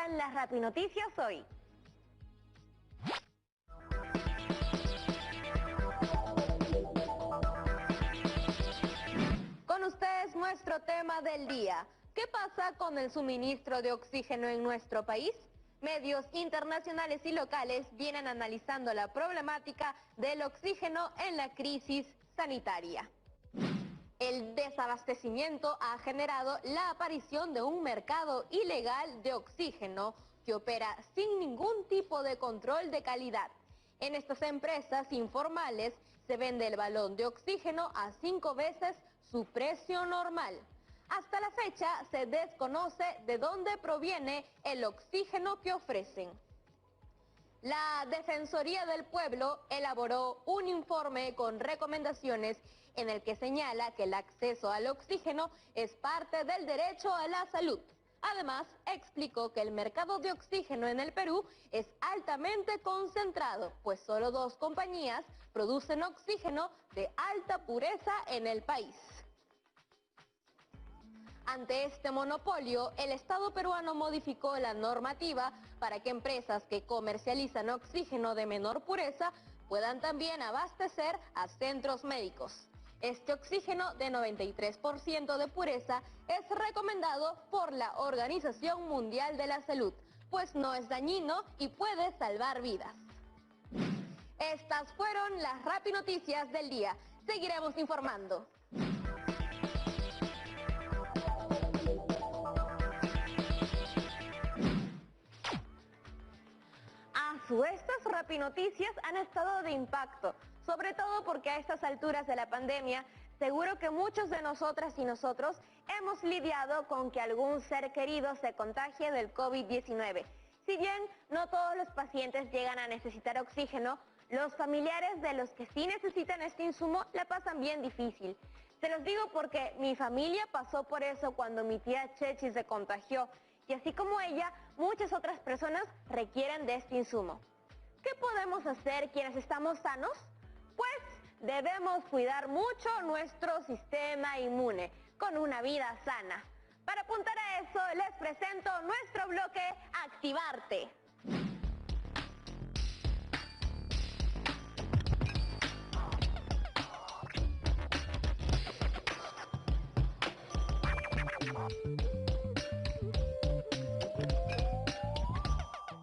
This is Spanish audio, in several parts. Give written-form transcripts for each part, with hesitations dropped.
presentan las Rapinoticias hoy. Con ustedes nuestro tema del día. ¿Qué pasa con el suministro de oxígeno en nuestro país? Medios internacionales y locales vienen analizando la problemática del oxígeno en la crisis sanitaria. El desabastecimiento ha generado la aparición de un mercado ilegal de oxígeno que opera sin ningún tipo de control de calidad. En estas empresas informales se vende el balón de oxígeno a 5 veces su precio normal. Hasta la fecha se desconoce de dónde proviene el oxígeno que ofrecen. La Defensoría del Pueblo elaboró un informe con recomendaciones en el que señala que el acceso al oxígeno es parte del derecho a la salud. Además, explicó que el mercado de oxígeno en el Perú es altamente concentrado, pues solo 2 compañías producen oxígeno de alta pureza en el país. Ante este monopolio, el Estado peruano modificó la normativa para que empresas que comercializan oxígeno de menor pureza puedan también abastecer a centros médicos. Este oxígeno de 93% de pureza es recomendado por la Organización Mundial de la Salud, pues no es dañino y puede salvar vidas. Estas fueron las Rapinoticias del día. Seguiremos informando. Estas Rapinoticias han estado de impacto, sobre todo porque a estas alturas de la pandemia, seguro que muchos de nosotras y nosotros hemos lidiado con que algún ser querido se contagie del COVID-19. Si bien no todos los pacientes llegan a necesitar oxígeno, los familiares de los que sí necesitan este insumo la pasan bien difícil. Se los digo porque mi familia pasó por eso cuando mi tía Chechi se contagió. Y así como ella, muchas otras personas requieren de este insumo. ¿Qué podemos hacer quienes estamos sanos? Pues debemos cuidar mucho nuestro sistema inmune con una vida sana. Para apuntar a eso, les presento nuestro bloque Activarte.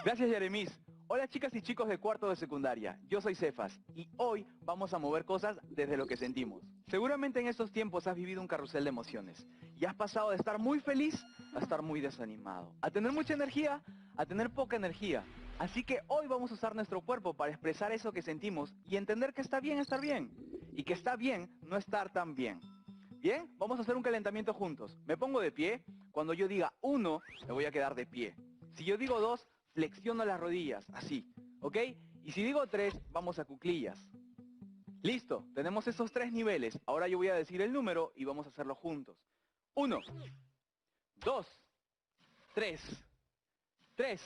Gracias, Yeremis. Hola chicas y chicos de cuarto de secundaria, yo soy Cefas y hoy vamos a mover cosas desde lo que sentimos. Seguramente en estos tiempos has vivido un carrusel de emociones y has pasado de estar muy feliz a estar muy desanimado, a tener mucha energía, a tener poca energía. Así que hoy vamos a usar nuestro cuerpo para expresar eso que sentimos y entender que está bien estar bien y que está bien no estar tan bien. Bien, vamos a hacer un calentamiento juntos. Me pongo de pie, cuando yo diga 1, me voy a quedar de pie. Si yo digo 2, flexiono las rodillas, así, ¿ok? Y si digo 3, vamos a cuclillas. Listo, tenemos esos 3 niveles. Ahora yo voy a decir el número y vamos a hacerlo juntos. 1, 2, 3, 3,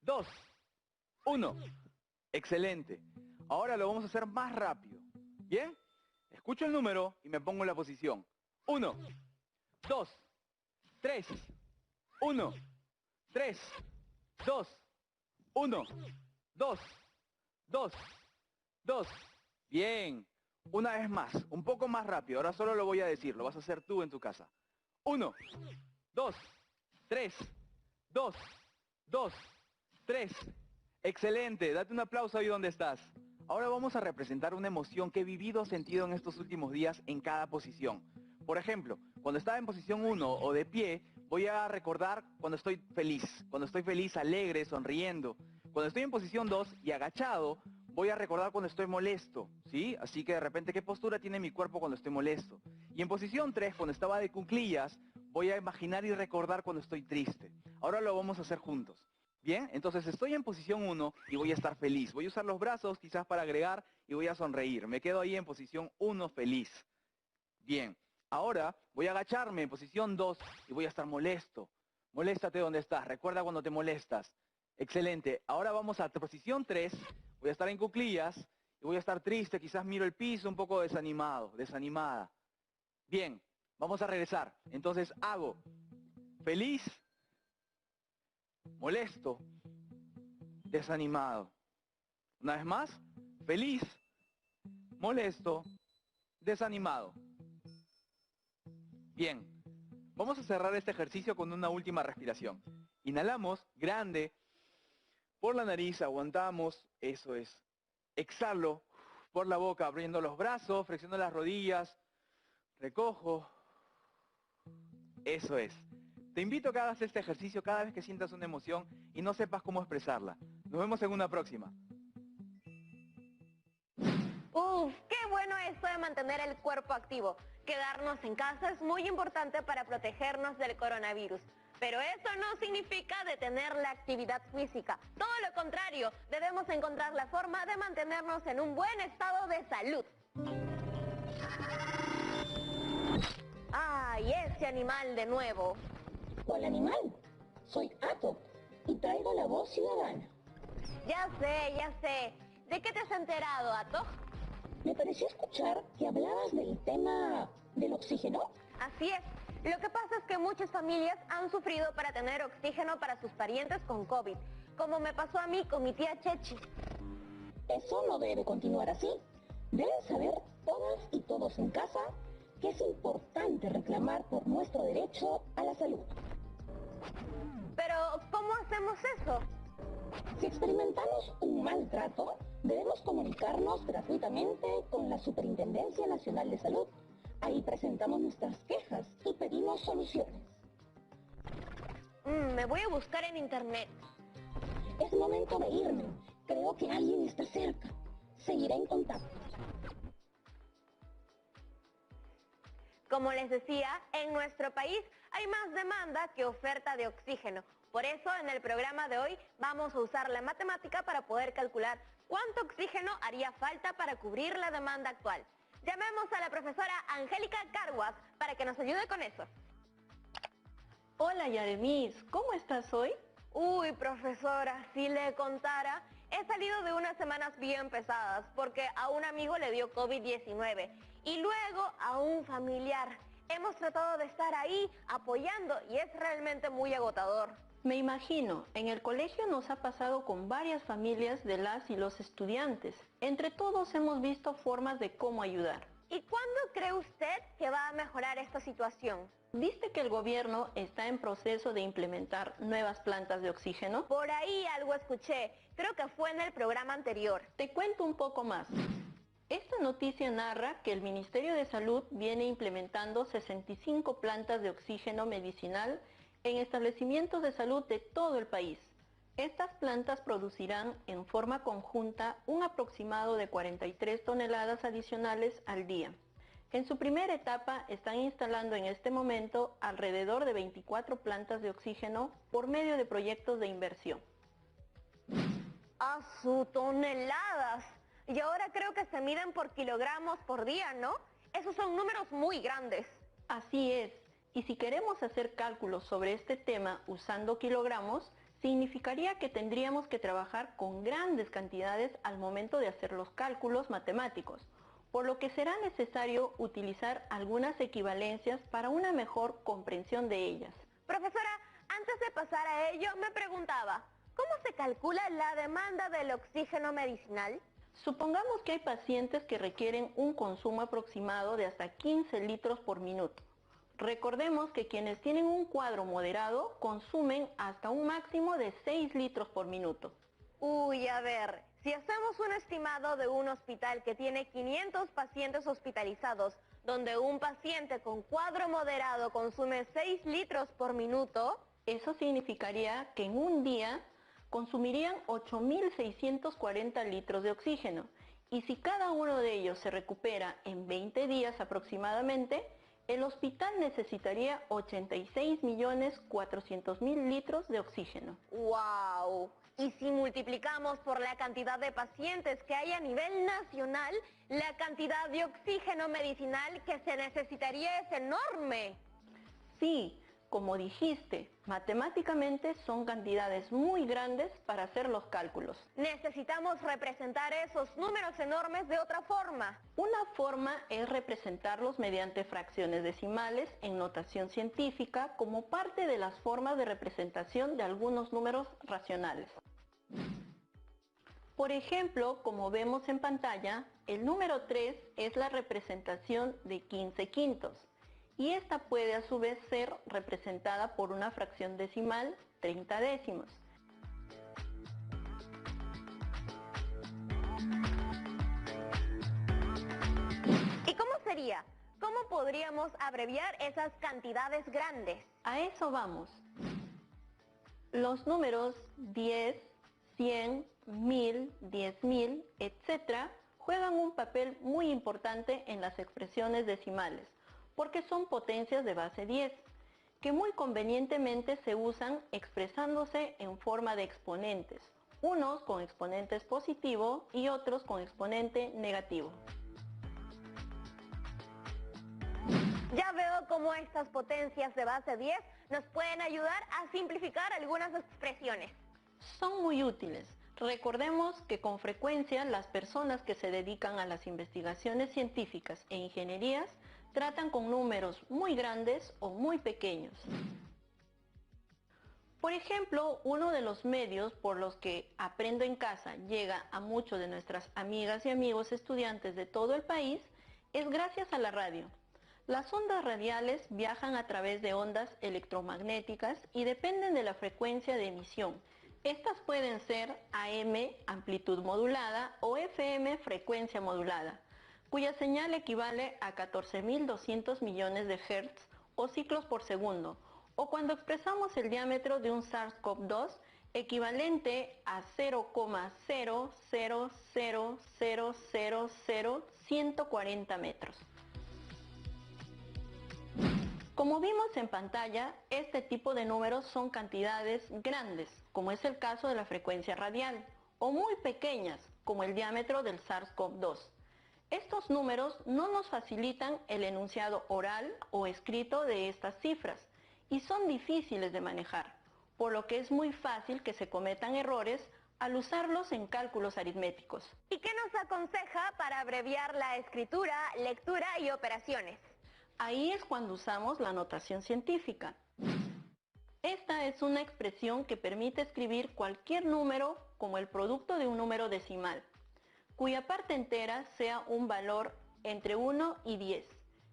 2, 1. Excelente. Ahora lo vamos a hacer más rápido. ¿Bien? Escucho el número y me pongo en la posición. 1, 2, 3, 1, 3, 2, 1, 2, 2, 2. Bien. Una vez más, un poco más rápido. Ahora solo lo voy a decir, lo vas a hacer tú en tu casa. 1, 2, 3, 2, 2, 3. Excelente. Date un aplauso ahí donde estás. Ahora vamos a representar una emoción que he vivido o sentido en estos últimos días en cada posición. Por ejemplo, cuando estaba en posición 1 o de pie, voy a recordar cuando estoy feliz, alegre, sonriendo. Cuando estoy en posición 2 y agachado, voy a recordar cuando estoy molesto, ¿sí? Así que de repente, ¿qué postura tiene mi cuerpo cuando estoy molesto? Y en posición 3, cuando estaba de cuclillas, voy a imaginar y recordar cuando estoy triste. Ahora lo vamos a hacer juntos. Bien, entonces estoy en posición 1 y voy a estar feliz. Voy a usar los brazos quizás para agregar y voy a sonreír. Me quedo ahí en posición 1 feliz. Bien, ahora voy a agacharme en posición 2 y voy a estar molesto. Moléstate donde estás, recuerda cuando te molestas. Excelente, ahora vamos a posición 3, voy a estar en cuclillas y voy a estar triste, quizás miro el piso un poco desanimado, desanimada. Bien, vamos a regresar. Entonces hago feliz, molesto, desanimado. Una vez más, feliz, molesto, desanimado. Bien, vamos a cerrar este ejercicio con una última respiración. Inhalamos, grande, por la nariz, aguantamos, eso es. Exhalo por la boca, abriendo los brazos, flexiono las rodillas, recojo, eso es. Te invito a que hagas este ejercicio cada vez que sientas una emoción y no sepas cómo expresarla. Nos vemos en una próxima. Uf, qué bueno esto de mantener el cuerpo activo. Quedarnos en casa es muy importante para protegernos del coronavirus. Pero eso no significa detener la actividad física. Todo lo contrario, debemos encontrar la forma de mantenernos en un buen estado de salud. ¡Ay, ese animal de nuevo! ¿Cuál animal? Soy Ato y traigo la voz ciudadana. Ya sé. ¿De qué te has enterado, Ato? Me pareció escuchar que hablabas del tema del oxígeno. Así es. Lo que pasa es que muchas familias han sufrido para tener oxígeno para sus parientes con COVID, como me pasó a mí con mi tía Chechi. Eso no debe continuar así. Deben saber todas y todos en casa que es importante reclamar por nuestro derecho a la salud. Pero, ¿cómo hacemos eso? Si experimentamos un maltrato, debemos comunicarnos gratuitamente con la Superintendencia Nacional de Salud. Ahí presentamos nuestras quejas y pedimos soluciones. Me voy a buscar en internet. Es momento de irme. Creo que alguien está cerca. Seguiré en contacto. Como les decía, en nuestro país hay más demanda que oferta de oxígeno. Por eso, en el programa de hoy vamos a usar la matemática para poder calcular cuánto oxígeno haría falta para cubrir la demanda actual. Llamemos a la profesora Angélica Carguas para que nos ayude con eso. Hola Yaremis, ¿cómo estás hoy? Uy, profesora, si le contara, he salido de unas semanas bien pesadas porque a un amigo le dio COVID-19 y luego a un familiar. Hemos tratado de estar ahí apoyando y es realmente muy agotador. Me imagino, en el colegio nos ha pasado con varias familias de las y los estudiantes. Entre todos hemos visto formas de cómo ayudar. ¿Y cuándo cree usted que va a mejorar esta situación? ¿Viste que el gobierno está en proceso de implementar nuevas plantas de oxígeno? Por ahí algo escuché, creo que fue en el programa anterior. Te cuento un poco más. Esta noticia narra que el Ministerio de Salud viene implementando 65 plantas de oxígeno medicinal en establecimientos de salud de todo el país. Estas plantas producirán en forma conjunta un aproximado de 43 toneladas adicionales al día. En su primera etapa están instalando en este momento alrededor de 24 plantas de oxígeno por medio de proyectos de inversión. ¡A sus toneladas! Y ahora creo que se miden por kilogramos por día, ¿no? Esos son números muy grandes. Así es. Y si queremos hacer cálculos sobre este tema usando kilogramos, significaría que tendríamos que trabajar con grandes cantidades al momento de hacer los cálculos matemáticos, por lo que será necesario utilizar algunas equivalencias para una mejor comprensión de ellas. Profesora, antes de pasar a ello, me preguntaba, ¿cómo se calcula la demanda del oxígeno medicinal? Supongamos que hay pacientes que requieren un consumo aproximado de hasta 15 litros por minuto. Recordemos que quienes tienen un cuadro moderado consumen hasta un máximo de 6 litros por minuto. Uy, a ver, si hacemos un estimado de un hospital que tiene 500 pacientes hospitalizados, donde un paciente con cuadro moderado consume 6 litros por minuto, eso significaría que en un día consumirían 8.640 litros de oxígeno. Y si cada uno de ellos se recupera en 20 días aproximadamente, el hospital necesitaría 86.400.000 litros de oxígeno. ¡Wow! Y si multiplicamos por la cantidad de pacientes que hay a nivel nacional, la cantidad de oxígeno medicinal que se necesitaría es enorme. Sí, como dijiste, matemáticamente son cantidades muy grandes para hacer los cálculos. Necesitamos representar esos números enormes de otra forma. Una forma es representarlos mediante fracciones decimales en notación científica como parte de las formas de representación de algunos números racionales. Por ejemplo, como vemos en pantalla, el número 3 es la representación de 15 quintos y esta puede a su vez ser representada por una fracción decimal 30 décimos. ¿Y cómo sería? ¿Cómo podríamos abreviar esas cantidades grandes? A eso vamos. Los números 10, 100, 1000, 10.000, etc. juegan un papel muy importante en las expresiones decimales, porque son potencias de base 10, que muy convenientemente se usan expresándose en forma de exponentes, unos con exponentes positivo y otros con exponente negativo. Ya veo cómo estas potencias de base 10 nos pueden ayudar a simplificar algunas expresiones. Son muy útiles. Recordemos que con frecuencia las personas que se dedican a las investigaciones científicas e ingenierías tratan con números muy grandes o muy pequeños. Por ejemplo, uno de los medios por los que Aprendo en Casa llega a muchos de nuestras amigas y amigos estudiantes de todo el país es gracias a la radio. Las ondas radiales viajan a través de ondas electromagnéticas y dependen de la frecuencia de emisión. Estas pueden ser AM, amplitud modulada, o FM, frecuencia modulada, cuya señal equivale a 14.200 millones de Hz o ciclos por segundo, o cuando expresamos el diámetro de un SARS-CoV-2 equivalente a 0,000000140 metros. Como vimos en pantalla, este tipo de números son cantidades grandes, como es el caso de la frecuencia radial, o muy pequeñas, como el diámetro del SARS-CoV-2. Estos números no nos facilitan el enunciado oral o escrito de estas cifras y son difíciles de manejar, por lo que es muy fácil que se cometan errores al usarlos en cálculos aritméticos. ¿Y qué nos aconseja para abreviar la escritura, lectura y operaciones? Ahí es cuando usamos la notación científica. Esta es una expresión que permite escribir cualquier número como el producto de un número decimal, cuya parte entera sea un valor entre 1 y 10,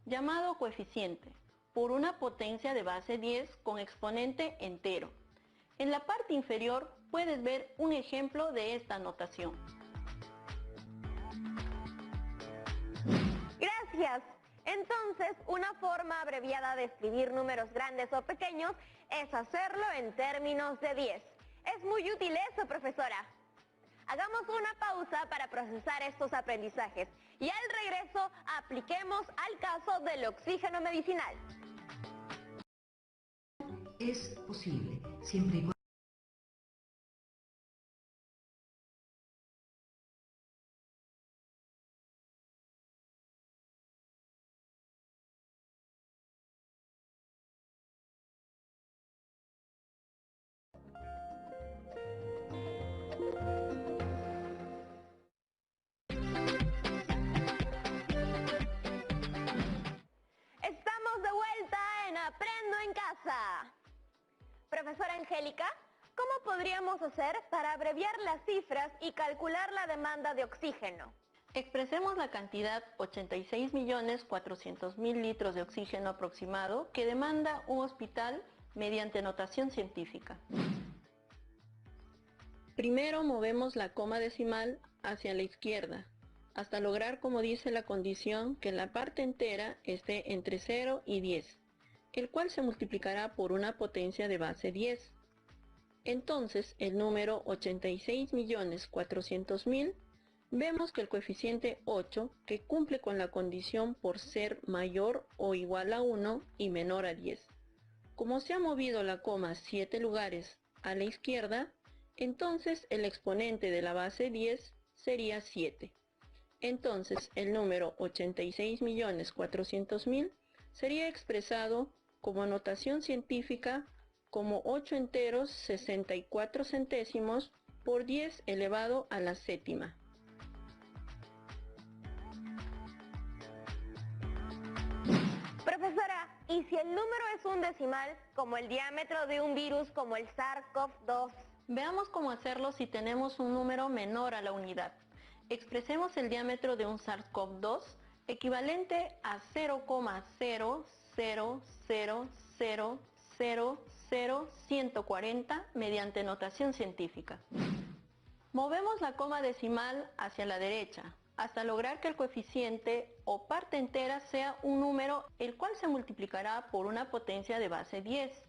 llamado coeficiente, por una potencia de base 10 con exponente entero. En la parte inferior puedes ver un ejemplo de esta notación. Gracias. Entonces, una forma abreviada de escribir números grandes o pequeños es hacerlo en términos de 10. Es muy útil eso, profesora. Hagamos una pausa para procesar estos aprendizajes y al regreso apliquemos al caso del oxígeno medicinal. Es posible, siempre y cuando... Estamos de vuelta en Aprendo en Casa. Profesora Angélica, ¿cómo podríamos hacer para abreviar las cifras y calcular la demanda de oxígeno? Expresemos la cantidad 86.400.000 litros de oxígeno aproximado que demanda un hospital mediante notación científica. Primero movemos la coma decimal hacia la izquierda, hasta lograr, como dice la condición, que la parte entera esté entre 0 y 10, el cual se multiplicará por una potencia de base 10. Entonces, el número 86.400.000, vemos que el coeficiente 8, que cumple con la condición por ser mayor o igual a 1 y menor a 10. Como se ha movido la coma 7 lugares a la izquierda, entonces el exponente de la base 10 sería 7. Entonces el número 86.400.000 sería expresado como notación científica como 8 enteros 64 centésimos por 10 elevado a la séptima. Profesora, ¿y si el número es un decimal, como el diámetro de un virus como el SARS-CoV-2? Veamos cómo hacerlo si tenemos un número menor a la unidad. Expresemos el diámetro de un SARS-CoV-2 equivalente a 0,000000140 mediante notación científica. Movemos la coma decimal hacia la derecha hasta lograr que el coeficiente o parte entera sea un número el cual se multiplicará por una potencia de base 10.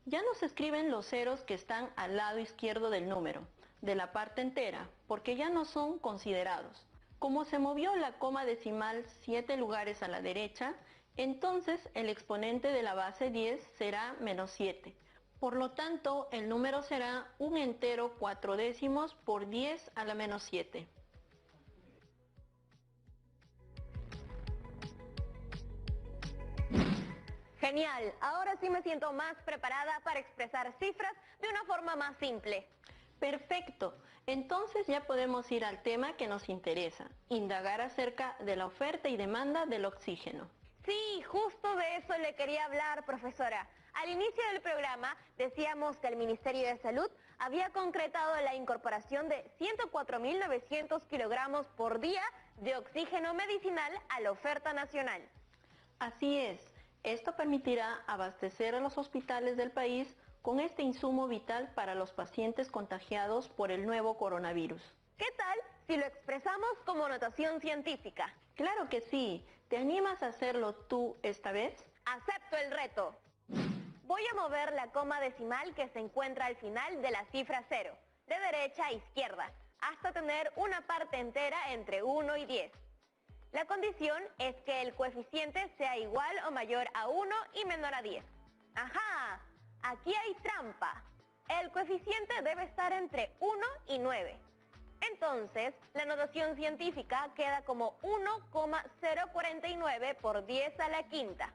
Ya no se escriben los ceros que están al lado izquierdo del número, de la parte entera, porque ya no son considerados. Como se movió la coma decimal 7 lugares a la derecha, entonces el exponente de la base 10 será menos 7. Por lo tanto, el número será un entero 4 décimos por 10 a la menos 7. Genial, ahora sí me siento más preparada para expresar cifras de una forma más simple. Perfecto, entonces ya podemos ir al tema que nos interesa, indagar acerca de la oferta y demanda del oxígeno. Sí, justo de eso le quería hablar, profesora. Al inicio del programa decíamos que el Ministerio de Salud había concretado la incorporación de 104.900 kilogramos por día de oxígeno medicinal a la oferta nacional. Así es, esto permitirá abastecer a los hospitales del país con este insumo vital para los pacientes contagiados por el nuevo coronavirus. ¿Qué tal si lo expresamos como notación científica? Claro que sí. ¿Te animas a hacerlo tú esta vez? Acepto el reto. Voy a mover la coma decimal que se encuentra al final de la cifra 0, de derecha a izquierda, hasta tener una parte entera entre 1 y 10. La condición es que el coeficiente sea igual o mayor a 1 y menor a 10. ¡Ajá! Aquí hay trampa. El coeficiente debe estar entre 1 y 9. Entonces, la notación científica queda como 1,049 por 10 a la quinta.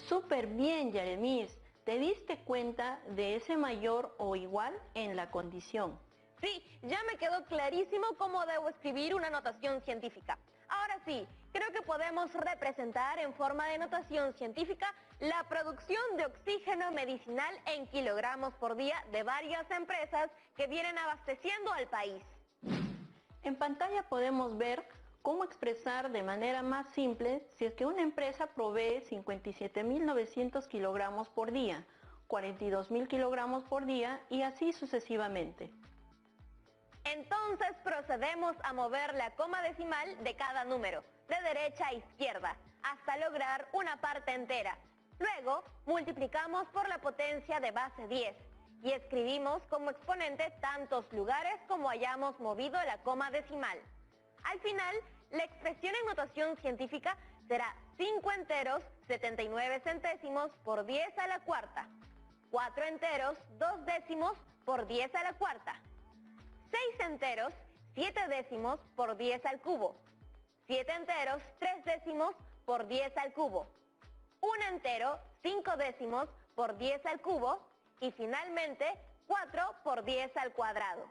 Súper bien, Yaremis. ¿Te diste cuenta de ese mayor o igual en la condición? Sí, ya me quedó clarísimo cómo debo escribir una notación científica. Ahora sí, creo que podemos representar en forma de notación científica la producción de oxígeno medicinal en kilogramos por día de varias empresas que vienen abasteciendo al país. En pantalla podemos ver cómo expresar de manera más simple si es que una empresa provee 57.900 kilogramos por día, 42.000 kilogramos por día y así sucesivamente. Entonces procedemos a mover la coma decimal de cada número, de derecha a izquierda, hasta lograr una parte entera. Luego, multiplicamos por la potencia de base 10 y escribimos como exponente tantos lugares como hayamos movido la coma decimal. Al final, la expresión en notación científica será 5 enteros 79 centésimos por 10 a la cuarta, 4 enteros 2 décimos por 10 a la cuarta, 6 enteros 7 décimos por 10 al cubo, 7 enteros 3 décimos por 10 al cubo, 1 entero 5 décimos por 10 al cubo y finalmente 4 por 10 al cuadrado.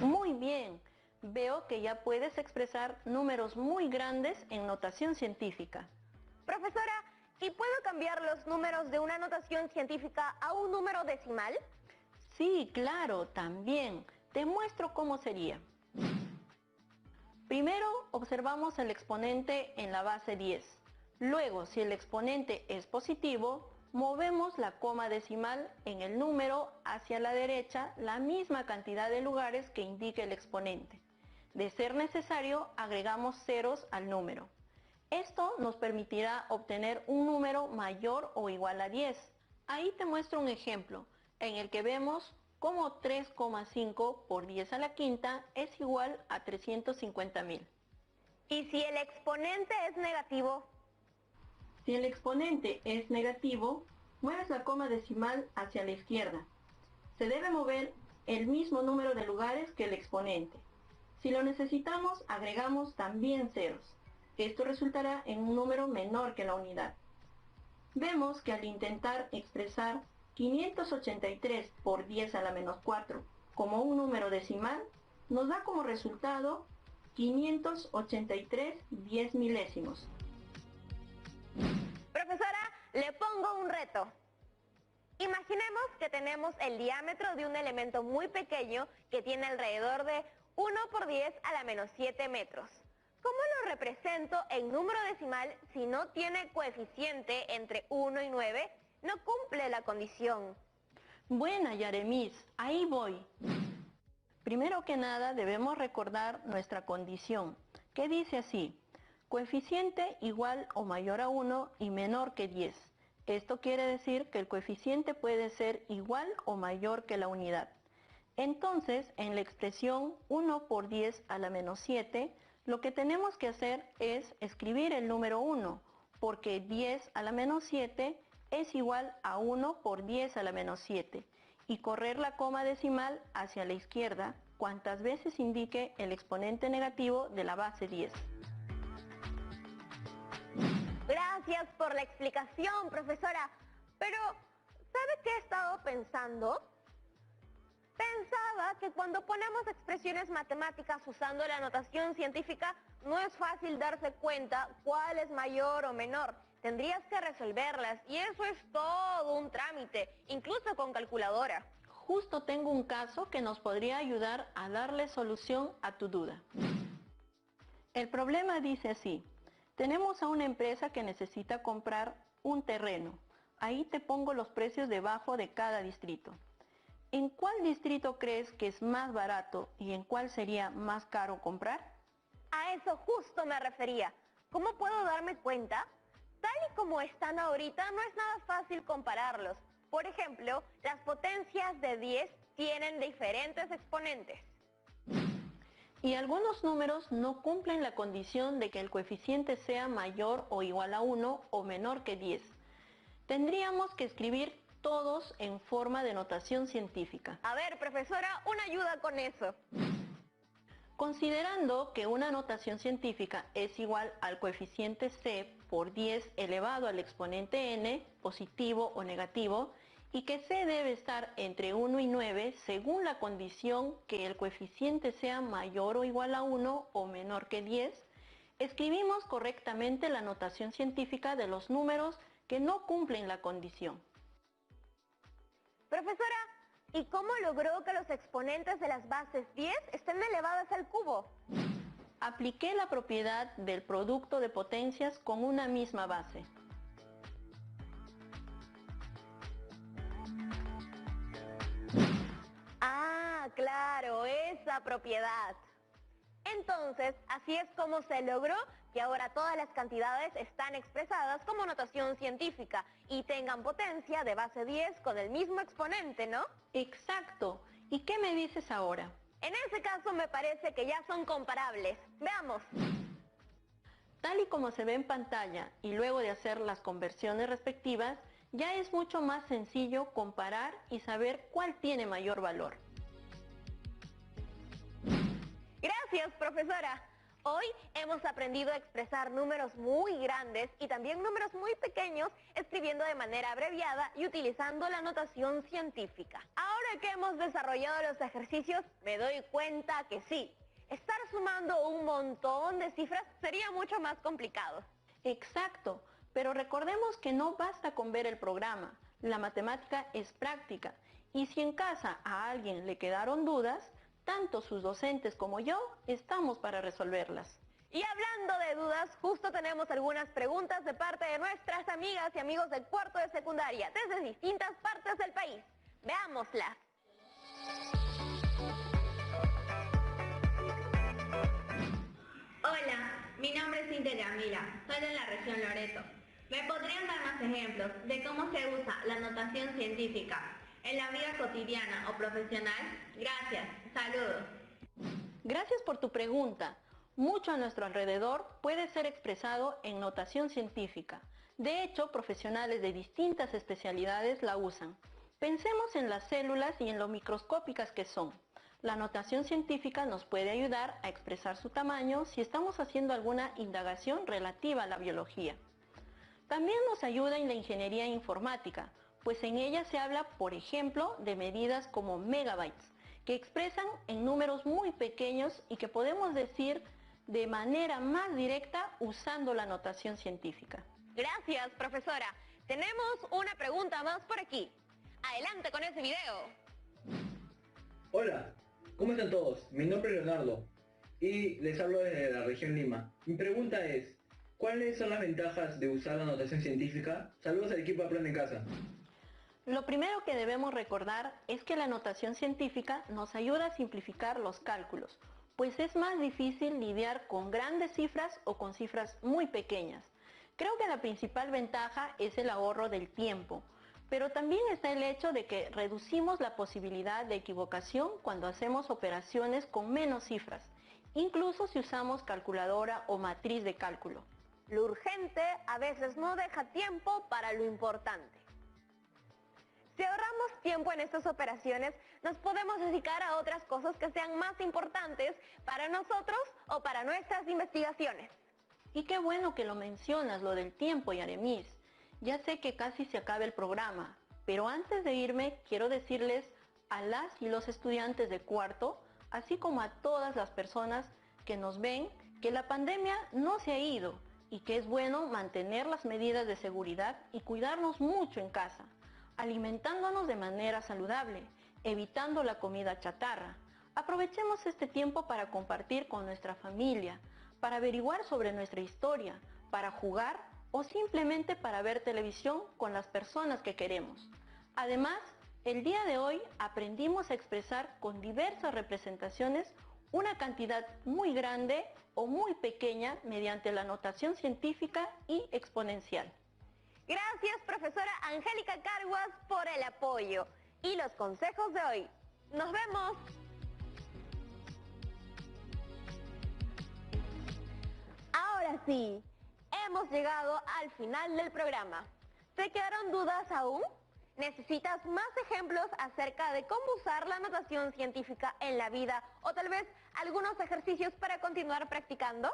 Muy bien, veo que ya puedes expresar números muy grandes en notación científica. Profesora, ¿y puedo cambiar los números de una notación científica a un número decimal? Sí, claro, también. Te muestro cómo sería. Primero observamos el exponente en la base 10. Luego, si el exponente es positivo, movemos la coma decimal en el número hacia la derecha la misma cantidad de lugares que indique el exponente. De ser necesario, agregamos ceros al número. Esto nos permitirá obtener un número mayor o igual a 10. Ahí te muestro un ejemplo en el que vemos cómo 3,5 por 10 a la quinta es igual a 350.000. ¿Y si el exponente es negativo? Si el exponente es negativo, mueves la coma decimal hacia la izquierda. Se debe mover el mismo número de lugares que el exponente. Si lo necesitamos, agregamos también ceros. Esto resultará en un número menor que la unidad. Vemos que al intentar expresar 583 por 10 a la menos 4 como un número decimal, nos da como resultado 583 10 milésimos. Profesora, le pongo un reto. Imaginemos que tenemos el diámetro de un elemento muy pequeño que tiene alrededor de 1 por 10 a la menos 7 metros. ¿Cómo lo represento en número decimal si no tiene coeficiente entre 1 y 9? No cumple la condición. Buena, Yaremis, ahí voy. Primero que nada debemos recordar nuestra condición, que dice así: coeficiente igual o mayor a 1 y menor que 10. Esto quiere decir que el coeficiente puede ser igual o mayor que la unidad. Entonces, en la expresión 1 por 10 a la menos 7, lo que tenemos que hacer es escribir el número 1, porque 10 a la menos 7 es igual a 1 por 10 a la menos 7, y correr la coma decimal hacia la izquierda cuantas veces indique el exponente negativo de la base 10. Gracias por la explicación, profesora. Pero, ¿sabe qué he estado pensando? Pensaba que cuando ponemos expresiones matemáticas usando la notación científica, no es fácil darse cuenta cuál es mayor o menor. Tendrías que resolverlas y eso es todo un trámite, incluso con calculadora. Justo tengo un caso que nos podría ayudar a darle solución a tu duda. El problema dice así: tenemos a una empresa que necesita comprar un terreno. Ahí te pongo los precios debajo de cada distrito. ¿En cuál distrito crees que es más barato y en cuál sería más caro comprar? A eso justo me refería. ¿Cómo puedo darme cuenta? Tal y como están ahorita, no es nada fácil compararlos. Por ejemplo, las potencias de 10 tienen diferentes exponentes. Y algunos números no cumplen la condición de que el coeficiente sea mayor o igual a 1 o menor que 10. Tendríamos que escribir todos en forma de notación científica. A ver, profesora, una ayuda con eso. Considerando que una notación científica es igual al coeficiente c por 10 elevado al exponente n, positivo o negativo, y que c debe estar entre 1 y 9 según la condición que el coeficiente sea mayor o igual a 1 o menor que 10, escribimos correctamente la notación científica de los números que no cumplen la condición. Profesora, ¿y cómo logró que los exponentes de las bases 10 estén elevadas al cubo? Apliqué la propiedad del producto de potencias con una misma base. Ah, claro, esa propiedad. Entonces, así es como se logró que ahora todas las cantidades están expresadas como notación científica y tengan potencia de base 10 con el mismo exponente, ¿no? Exacto. ¿Y qué me dices ahora? En ese caso me parece que ya son comparables. Veamos. Tal y como se ve en pantalla y luego de hacer las conversiones respectivas, ya es mucho más sencillo comparar y saber cuál tiene mayor valor. Gracias, profesora. Hoy hemos aprendido a expresar números muy grandes y también números muy pequeños escribiendo de manera abreviada y utilizando la notación científica. Ahora que hemos desarrollado los ejercicios, me doy cuenta que sí, estar sumando un montón de cifras sería mucho más complicado. Exacto, pero recordemos que no basta con ver el programa. La matemática es práctica y si en casa a alguien le quedaron dudas, tanto sus docentes como yo estamos para resolverlas. Y hablando de dudas, justo tenemos algunas preguntas de parte de nuestras amigas y amigos de cuarto de secundaria desde distintas partes del país. Veámoslas. Hola, mi nombre es Cintia Yamila, soy de la región Loreto. ¿Me podrían dar más ejemplos de cómo se usa la notación científica en la vida cotidiana o profesional? Gracias, saludos. Gracias por tu pregunta. Mucho a nuestro alrededor puede ser expresado en notación científica. De hecho, profesionales de distintas especialidades la usan. Pensemos en las células y en lo microscópicas que son. La notación científica nos puede ayudar a expresar su tamaño si estamos haciendo alguna indagación relativa a la biología. También nos ayuda en la ingeniería informática, pues en ella se habla, por ejemplo, de medidas como megabytes, que expresan en números muy pequeños y que podemos decir de manera más directa usando la notación científica. Gracias, profesora. Tenemos una pregunta más por aquí. Adelante con ese video. Hola, ¿cómo están todos? Mi nombre es Leonardo y les hablo desde la región Lima. Mi pregunta es, ¿cuáles son las ventajas de usar la notación científica? Saludos al equipo de Aprende en Casa. Lo primero que debemos recordar es que la notación científica nos ayuda a simplificar los cálculos, pues es más difícil lidiar con grandes cifras o con cifras muy pequeñas. Creo que la principal ventaja es el ahorro del tiempo, pero también está el hecho de que reducimos la posibilidad de equivocación cuando hacemos operaciones con menos cifras, incluso si usamos calculadora o matriz de cálculo. Lo urgente a veces no deja tiempo para lo importante. Si ahorramos tiempo en estas operaciones, nos podemos dedicar a otras cosas que sean más importantes para nosotros o para nuestras investigaciones. Y qué bueno que lo mencionas, lo del tiempo, Yaremis. Ya sé que casi se acaba el programa, pero antes de irme quiero decirles a las y los estudiantes de cuarto, así como a todas las personas que nos ven, que la pandemia no se ha ido y que es bueno mantener las medidas de seguridad y cuidarnos mucho en casa, alimentándonos de manera saludable, evitando la comida chatarra. Aprovechemos este tiempo para compartir con nuestra familia, para averiguar sobre nuestra historia, para jugar o simplemente para ver televisión con las personas que queremos. Además, el día de hoy aprendimos a expresar con diversas representaciones una cantidad muy grande o muy pequeña mediante la notación científica y exponencial. Gracias, profesora Angélica Carguas, por el apoyo y los consejos de hoy. ¡Nos vemos! Ahora sí, hemos llegado al final del programa. ¿Te quedaron dudas aún? ¿Necesitas más ejemplos acerca de cómo usar la notación científica en la vida o tal vez algunos ejercicios para continuar practicando?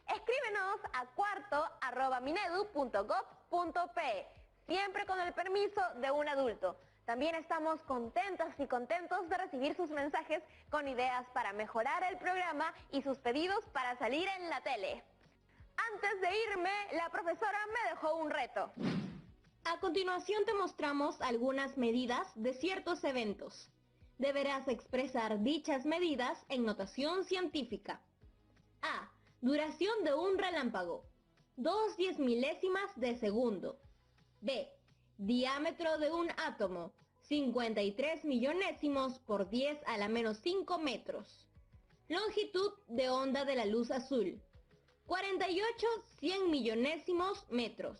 Escríbenos a cuarto@minedu.gov.pe, siempre con el permiso de un adulto. También estamos contentas y contentos de recibir sus mensajes con ideas para mejorar el programa y sus pedidos para salir en la tele. Antes de irme, la profesora me dejó un reto. A continuación te mostramos algunas medidas de ciertos eventos. Deberás expresar dichas medidas en notación científica. A. Duración de un relámpago. 2/10 milésimas de segundo. B. Diámetro de un átomo. 53 millonésimos por 10 a la menos 5 metros. Longitud de onda de la luz azul. 48 100 millonésimos metros.